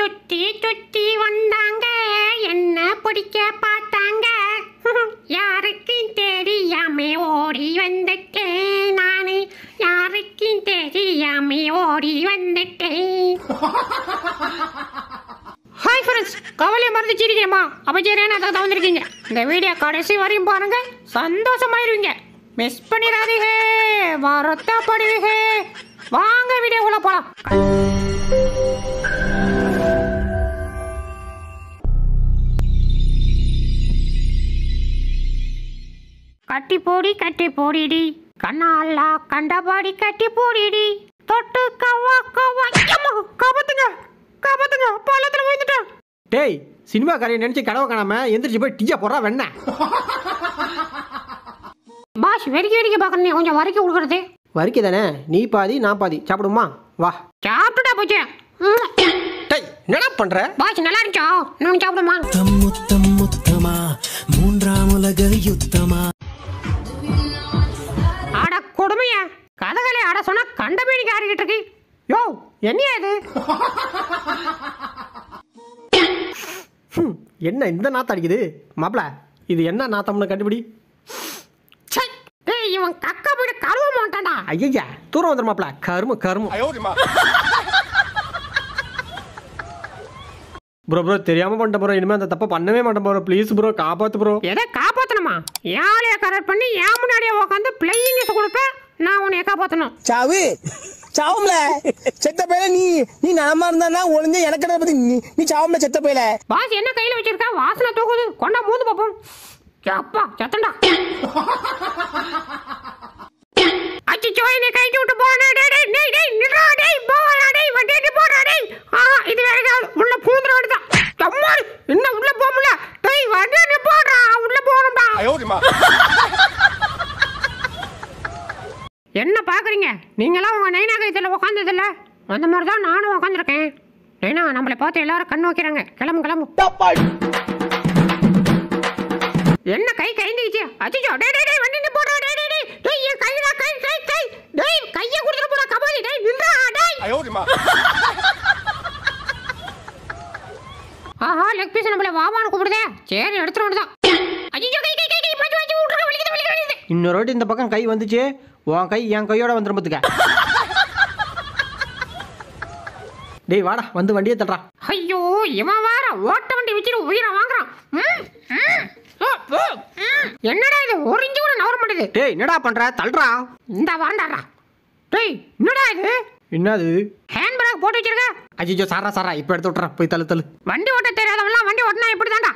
சுத்தி சுத்தி வந்தாங்க என்ன பிடிக்க பார்த்தாங்க யாருக்கும் தெரியாம ஓடி வந்துட்டேன் நானு யாருக்கும் தெரியாம ஓடி வந்துட்டேன். ஹாய் ஃப்ரெண்ட்ஸ், கவலையை மறந்து சிரிக்கிறேம்மா. அப்போ சரியான அதை தான் வந்திருக்கீங்க. இந்த வீடியோ கடைசி வரையும் பாருங்க, சந்தோஷமாயிருவீங்க. மிஸ் பண்ணிடாதீங்க, வருத்தப்படுவீங்க. வாங்க வீடியோக்குள்ள போலாம். கட்டி போடிடி கண்ணாலா கண்டபாடி கட்டி போடிடி தொட்டு கவா கவா காப்பாத்துங்க காப்பாத்துங்க பாலத்துல விழுந்துட்டேன். டேய், சினிமா காரையை நினைச்சு கனவு காணாம எந்திரிச்சு போய் டீயா போடுறா வெண்ண. பாஸ் வெறிக்க பார்க்கணும், கொஞ்சம் வரைக்கும் கொடுக்குறது. வரிக்கை தானே, நீ பாதி நான் பாதி சாப்பிடுமா? வா சாப்பிட்டுட்டா போச்சு. டேய், என்னடா பண்ற? பாஸ் நல்லா இருந்துச்சா? நான் சாப்பிடுமா? முத்தம் முத்தமா மூன்றாம் உலக யுத்தமா. ஆட கொடுமையா, கதகளே ஆட சொன்னா கண்டபேடிக்கு ஆடிக்கிட்டு இருக்கு. யோ என்னையா இது? என்ன இந்த நாத்தம் அடிக்குது? மாப்பிள, இது என்ன நாத்தம்னு கண்டுபிடி. டேய், இவன் கக்கா போயிட்டு கழுவ மாட்டான்டா. ஐயா, தூரம் வந்துடும் மாப்பிள. கருமு கருமு. ப்ரோ ப்ரோ, தெரியாம பண்ணிட்ட ப்ரோ. இனிமே அந்த தப்பை பண்ணவே மாட்டேன் ப்ரோ. ப்ளீஸ் ப்ரோ, காப்பாத்து ப்ரோ. எதை காப்பாத்தணுமா? யாரைய கரெக்ட் பண்ணி என் முன்னாடியே உட்காந்து பிளேயிங்ஸ் கொடுப்பேன். நான் உன்னைய காப்பாத்தணும். சாவு சாவும்ல செத்த பையல. நீ நலமா இருந்தா ஒளிஞ்ச எனக்கு பத்தி நீ சாவும்ல செத்த பையல. பாஸ் என்ன கையில வச்சிருக்கா? வாசனை தூக்குது. கொண்டா மூந்து பாப்போம். அப்பா சத்தண்டா. அச்சோ, என்ன கைட்டு விட்டு போனா. டேய் டேய் டேய் டேய் நிடா டேய் போடா டேய் வண்டிட்டு போடா டேய். இது வேறங்க உள்ள பூந்துற வேண்டியதான். அம்மா என்ன உள்ள போமுல. டேய் வண்டிட்டு போடா, உள்ள போறோம்டா. என்ன பாக்குறீங்க? நீங்களாம் உங்க நைனா கைத்துல உட்காந்ததில்ல? அந்த மாதிரி தான் நானும் உட்காந்துருக்கேன். நைனா நம்மளை பார்த்து எல்லாரும் கண்ணு வைக்கிறாங்க. கிளம்பு கிளம்பு. என்ன கை கைந்துச்சு? அச்சோ, டேய் டேய் டேய் வண்டி போடா. டேய் டேய் டேய் டேய் என் கைடா கை கை கை. டேய் கையை குடுத்துற போடா கபாலி. டேய் நில்றா டேய். ஆஹா, லெக் பீஸ் நம்மள வாவான்னு கூப்பிடுதே. சரி எடுத்துற வேண்டியதான். அச்சோ, கை கை கை கை பஞ்சு பஞ்சு விட்டுற வலிக்குது. இன்னொரு வாட்டி இந்த பக்கம் கை வந்துச்சு, உன் கை என் கையோட வந்துடும் பத்துக்க. டேய் வாடா, வந்து வண்டியை தட்டுறா. ஐயோ, இவன் வேற ஓட்ட வண்டி வச்சுட்டு உயிரை வாங்குறான். என்னடா இது, ஒரு இன்ச்சு கூட நவர மாட்டேது. டேய், என்னடா பண்ற? தள்ளுறா. இந்த வாண்டாடா. டேய் என்னடா இது? என்னது? ஹேண்ட் பிரேக் போட்டு வச்சிருக்க. அஜிஜோ, சாரா சாரா, இப்போ எடுத்து விட்றேன். போய் தள்ளு தள்ளு. வண்டி ஓட்ட தெரியாதவன்லாம் வண்டி ஓட்டினா இப்படி தான்டா.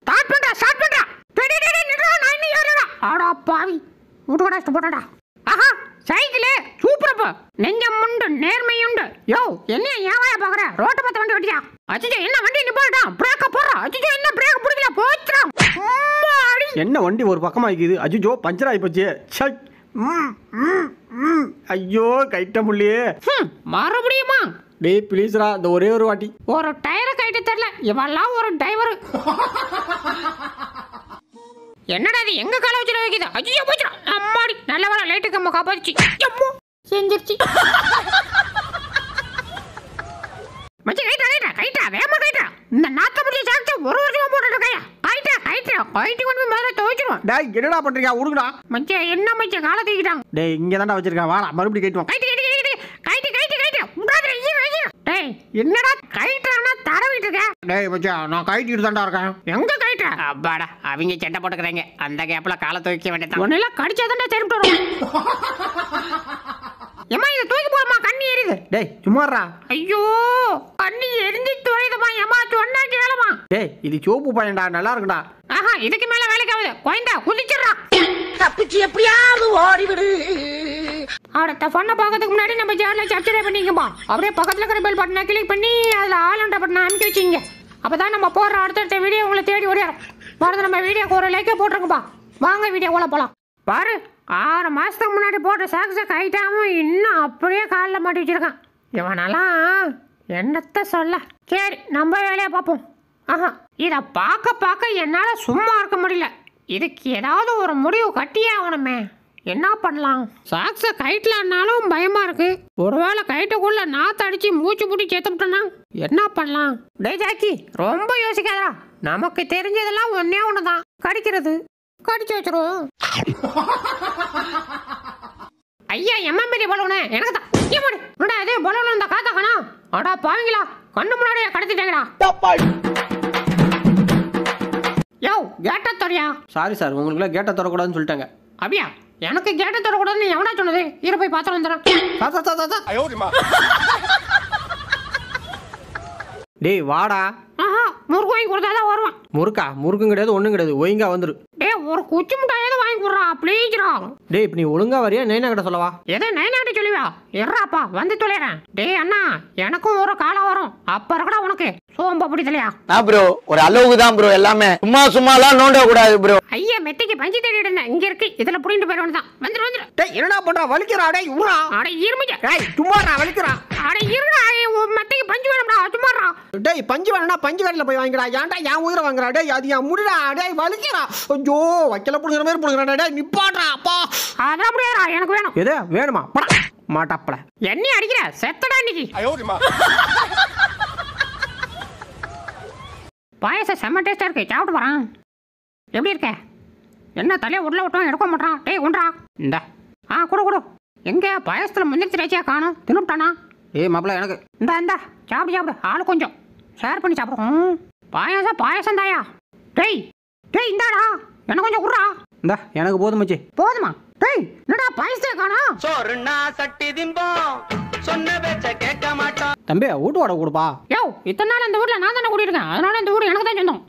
ஸ்டார்ட் பண்றா ஸ்டார்ட் பண்றா. டேய் டேய் டேய் நிடா, நான் இன்னும் ஏறடா. ஆடா பாவி, விட்டு கூட போடடா. ஆஹா, சைக்கிள் சூப்பரப்பா. நெஞ்சம் உண்டு நேர்மையுண்டு. யோ என்ன ஏவாயா பாக்குற? ரோட்டை பார்த்து வண்டி ஓட்டியா? அச்சோ, என்ன வண்டி நிப்பாட்டா? பிரேக்க போடுறா. அச்சோ, என்ன பிரேக் பிடிக்கல போச்சுடா. என்ன வண்டி ஒரு பக்கமா இருக்குது? அஜிஜோ, பஞ்சர் ஆகி போச்சு. ஐயோ, கைட்ட முடியே. மறுபடியுமா? டேய் ப்ளீஸ்ரா, இந்த ஒரே ஒரு வாட்டி. ஒரு டயரை கைட்டு தெரியல, இவெல்லாம் ஒரு டிரைவர். என்னடா இது, எங்க கால வச்சு வைக்குது? அஜிஜோ போச்சுடா. அம்மாடி, நல்ல வேலை லைட்டு கம்ப காப்பாச்சு. செஞ்சிருச்சு. மச்சி கைட்டா கைட்டா கைட்டா வேமா கைட்டா. இந்த நாத்த முடிய சாப்பிட்டு ஒரு வருஷமா போட்டுட்டு இருக்கையா? கைட்டா கைட்டா கைட்டு கொண்டு மேல துவைச்சிருவோம். டேய் என்னடா பண்றீங்க? உடுங்கடா. மச்சி என்ன மச்சி காலை தூக்கிட்டாங்க. டேய் இங்க தான்டா வச்சிருக்கேன், வாடா மறுபடியும் கைட்டுவோம். கைட்டு கைட்டு கைட்டு கைட்டு கைட்டு கைட்டு உடாதே. டேய் என்னடா கைட்டானா தரவிட்டு இருக்க? டேய் மச்சான், நான் கைட்டிட்டு தான்டா இருக்கேன். எங்க கைட்டா? அப்பாடா, அவங்க சட்டை போட்டுக்கிறாங்க. அந்த கேப்ல காலை தூக்க வேண்டியதான். ஒன்னெல்லாம் கடிச்சாதான்டா தெரிவிட்டு வரும். ஏமா இதை தூக்கி போமா, கண்ணி எரியுது. டேய் சும்மாறா. ஐயோ, கண்ணி எரிஞ்சு துறையுதுமா. ஏமா சொன்னா கேளுமா. டேய் இது சோப்பு பையன்டா, நல்லா இருக்குடா. ஆஹா, இதுக்கு மேல வேலைக்கு ஆகுது. கோயந்தா குதிச்சிடுறா. தப்பிச்சு எப்படியாவது ஓடிவிடு. அடுத்த ஃபன்னை பார்க்கறதுக்கு முன்னாடி நம்ம சேனலை சப்ஸ்கிரைப் பண்ணிக்கோமா. அப்படியே பக்கத்தில் இருக்கிற பெல் பட்டனை கிளிக் பண்ணி அதில் ஆல் என்ற பட்டனை அமைக்க வச்சிங்க. அப்போ தான் நம்ம போடுற அடுத்தடுத்த வீடியோ உங்களை தேடி ஓடிடும். மறந்து நம்ம வீடியோக்கு ஒரு லைக்கை போட்டுருங்கப்பா. வாங்க வீடியோக்குள்ள போகலாம். பாரு, 6 மாதத்துக்கு முன்னாடி போட்ட சாக்ஸை கைட்டாமல் இன்னும் அப்படியே காலில் மாட்டி வச்சிருக்கான். இவனெல்லாம் என்னத்தை சொல்ல. சரி, நம்ம வேலையை பார்ப்போம். ஆஹா, இதை பார்க்க பார்க்க என்னால் சும்மா இருக்க முடியல. இதுக்கு ஏதாவது ஒரு முடிவு கட்டியே ஆகணுமே. என்ன பண்ணலாம்? சாக்ஸை கைட்லன்னாலும் பயமா இருக்கு. ஒருவேளை கைட்டுக்குள்ள நாத்து அடிச்சு மூச்சு முடி சேர்த்துட்டோம்னா என்ன பண்ணலாம்? டே ஜாக்கி, ரொம்ப யோசிக்காதா. நமக்கு தெரிஞ்சதெல்லாம் ஒன்னே ஒண்ணுதான், கடிக்கிறது. கடிச்சு வச்சிருவோம். ஐயா, எம்எம்பி பலூனு எனக்கு தான். அது பலூன் இந்த காத்தா காணா. அடா பாவீங்களா, கண்ணு முன்னாடியே கடத்திட்டாங்கடா. யோ, கேட்ட தோறியா? சாரி சார், உங்களுக்குலாம் கேட்டை தரக்கூடாதுன்னு சொல்லிட்டாங்க. அப்படியா? எனக்கு கேட்ட தரக்கூடாதுன்னு எவனா சொன்னது? இரு போய் பாத்திரம் வந்துடுறேன். டேய் வாடா. ஆஹா, முறுக்கு வாங்கி கொடுத்தாதான் வருவான். முறுக்கா? முறுக்கும் கிடையாது, ஒன்றும் கிடையாது. ஒழுங்கா வந்துரு. டேய், ஒரு குச்சி முட்டாயாவது வாங்கி கொடுறா ப்ளீஸ்ரா. டேய், இப்போ நீ ஒழுங்கா வரியா நைனா கிட்ட சொல்லவா? எதை நைனாட்ட சொல்லுவா? எறாப்பா வந்து தொலைறேன். டேய் அண்ணா, எனக்கும் ஒரு காலம் வரும், அப்ப இருக்கடா உனக்கு சோம்ப பிடிக்கலையா? ப்ரோ, ஒரு அளவுக்கு தான் ப்ரோ, எல்லாமே சும்மாலாம் நோண்ட கூடாது ப்ரோ. ஐயா, மெத்தைக்கு பஞ்சு தேடிட்டு இருந்தேன், இங்க இருக்கு, இதுல புடிங்கிட்டு போயிட வேண்டியதான். வந்துரு வந்துரு. டேய் என்னடா பண்றா? வலிக்கிறா. டேய் உறா. அட இருமிச்ச. டேய் சும்மாடா, வலிக்கிறா. அட இருடா, மெத்தைக்கு பஞ்சு வேணும்டா, சும்மாடா. டேய் பஞ்சு வேணும்னா பஞ்சு கடையில் போய் வாங்கிடா. ஏன்டா என் உயிரை வாங்குறா? டேய் அது என் முடிடா. டேய் வலிக்கிறா. ஐயோ, வைக்கல புடுங்குற மாதிரி புடுங்குறா. டேய் நிப்பாட்றா அப்பா. அதான் அப்படியேடா, எனக்கு வேணும். எது வேணுமா? படா மாட்டாப்பட. என்ன அடிக்கிற? செத்தடா இன்னைக்கு. பாயசம் செம்ம டேஸ்டா இருக்கு, சாப்பிட்டு போறான். எப்படி இருக்க? என்ன தலையை உள்ள விட்டோம், எடுக்க மாட்டான். டேய் ஒன்றா இந்த கொடு. எங்க பாயசத்துல முந்திரி திராட்சையா காணும்? தின்னுட்டானா? ஏய் மாப்பிள்ள, எனக்கு இந்த சாப்பிடு. ஆளு கொஞ்சம் ஷேர் பண்ணி சாப்பிடுவோம். பாயசம் தாயா. டேய் இந்தாடா, எனக்கு கொஞ்சம் குடுறா. இந்தா, எனக்கு போதும் மச்சி. போதுமா? டேய் என்னடா பாயசத்தை காணோம்? சோறுனா சட்டி திம்போம், சொன்ன பேச்ச கேட்க மாட்டோம். தம்பி வீட்டு வாடகை கொடுப்பா. யோ, இத்தனை நாள் இந்த ஊர்ல நான் தானே கூட்டியிருக்கேன், அதனால இந்த ஊர் எனக்கு தான் சொந்தம்.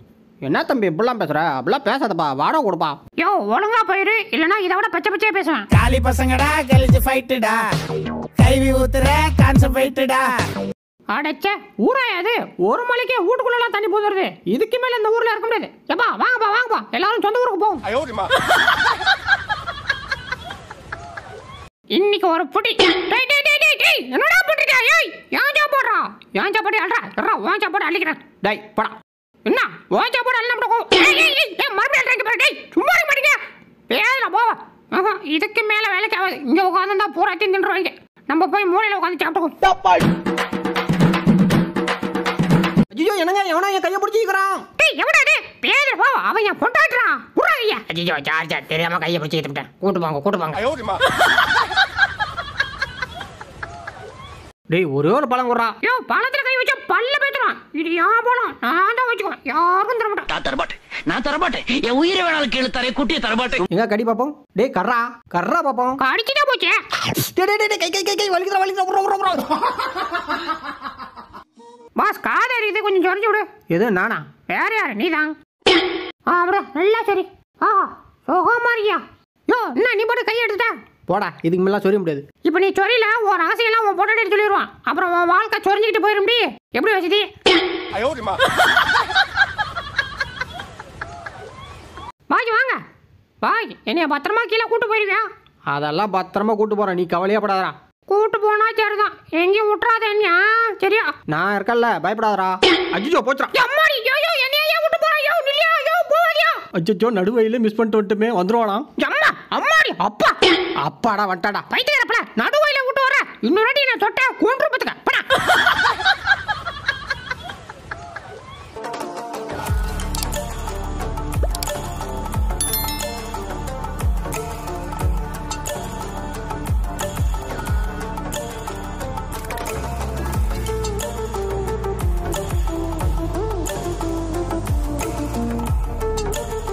என்ன தம்பி இப்படிலாம் பேசுற? அப்படிலாம் பேசாதப்பா, வாடகை கொடுப்பா. யோ, ஒழுங்கா போயிரு, இல்லைன்னா இதை விட பச்சையா பேசுவேன். காலி பசங்கடா, கழிச்சு ஃபைட்டுடா, கைவி ஊத்துற கான்செப்ட் ஃபைட்டுடா. அடைச்சே ஊராயாது, ஒரு மலைக்கே வீட்டுக்குள்ள தண்ணி போதுறது. இதுக்கு மேல இந்த ஊர்ல இருக்க முடியாது. எப்பா வாங்கப்பா, எல்லாரும் சொந்த ஊருக்கு போவோம். இன்னைக்கு ஒரு புடி. என்னடா புடிடா? ஏய், ஏன் சாப்பாடுறா? ஏன் சாப்பாடு அல்றா? எறா ஓன் சாப்பாடு அள்ளிக்கிறேன். டேய் படா. என்ன ஓன் சாப்பாடு அள்ள நம்ம போவோம். ஏய் மறுபடியும் அள்ளிக்க போறே. டேய் சும்மா இருக்க மாட்டீங்க. பேரல போவா. இதுக்கு மேல வேலைக்கு ஆகாது. இங்க உட்கார்ந்தா பூரா தின்னுறவங்க. நம்ம போய் மூலையில உட்கார்ந்து சாப்பிடுவோம். ஐயோ, என்னங்க எவனா என் கையை பிடிச்சிக்கிறான்? டேய் எவடா டேய்? பேரல போ, அவன் என் பொண்டாட்டிறான். புறாயா? ஐயோ சார்ஜா தெரியாம கையை பிடிச்சி எடுத்துட்டேன். கூட்டு வாங்க. டேய் ஒரே ஒரு பழம் குடுறா. யோ, பழத்துல கை வச்சா பல்ல பேத்துறான். இது ஏன் பழம்? நான் தான் வச்சுக்குவேன், யாருக்கும் தர மாட்டேன். நான் தரமாட்டேன். என் உயிரை வேணாலும் கீழே தரே, குட்டியை தரமாட்டேன். எங்க கடி பாப்போம். டேய் கர்றா பாப்போம். கடிச்சுட்டே போச்சே. கை வலிக்குறா. பாஸ் காதேரி, இது கொஞ்சம் சொரிஞ்சு விடு. எது நானா? வேற யாரு? நீதான். அப்புற நல்லா சரி. சுகமா இருக்கியா? யோ, என்ன நீ போட்டு கை எடுத்துட்ட? போடா, இதுக்கு மேல சொல்ல முடியாது. இப்ப நீ சொரியல, உன் ரகசியெல்லாம் உன் பொண்டாட்டி சொல்லிடுவான். அப்புறம் உன் வாழ்க்கை சொரிஞ்சுக்கிட்டு போயிடும். எப்படி வசதி? வாங்க பாய், என்னைய பத்திரமா கீழே கூட்டு போயிருவியா? அதெல்லாம் பத்திரமா கூட்டு போறேன், நீ கவலையா படாதடா. கூட்டு போனா சரிதான், எங்கேயும் விட்டுறாத என்ன, சரியா? நான் இருக்கல்ல, பயப்படாதடா. அஜிஜோ போச்சுடா. அம்மாடி, யோ என்னையா விட்டு போறா? யோ நில்லியா? யோ போவாதியா? அஜிஜோ நடுவயில மிஸ் பண்ணிட்டு விட்டுமே, வந்துருவானா? அம்மா, அம்மாடி, அப்பா. அப்பாடா வந்துட்டாடா. பைத்தியக்காரப்பல, நடுவயில விட்டு வர. இன்னொரு வாட்டி நான் தொட்ட கூண்டு பத்துக்க.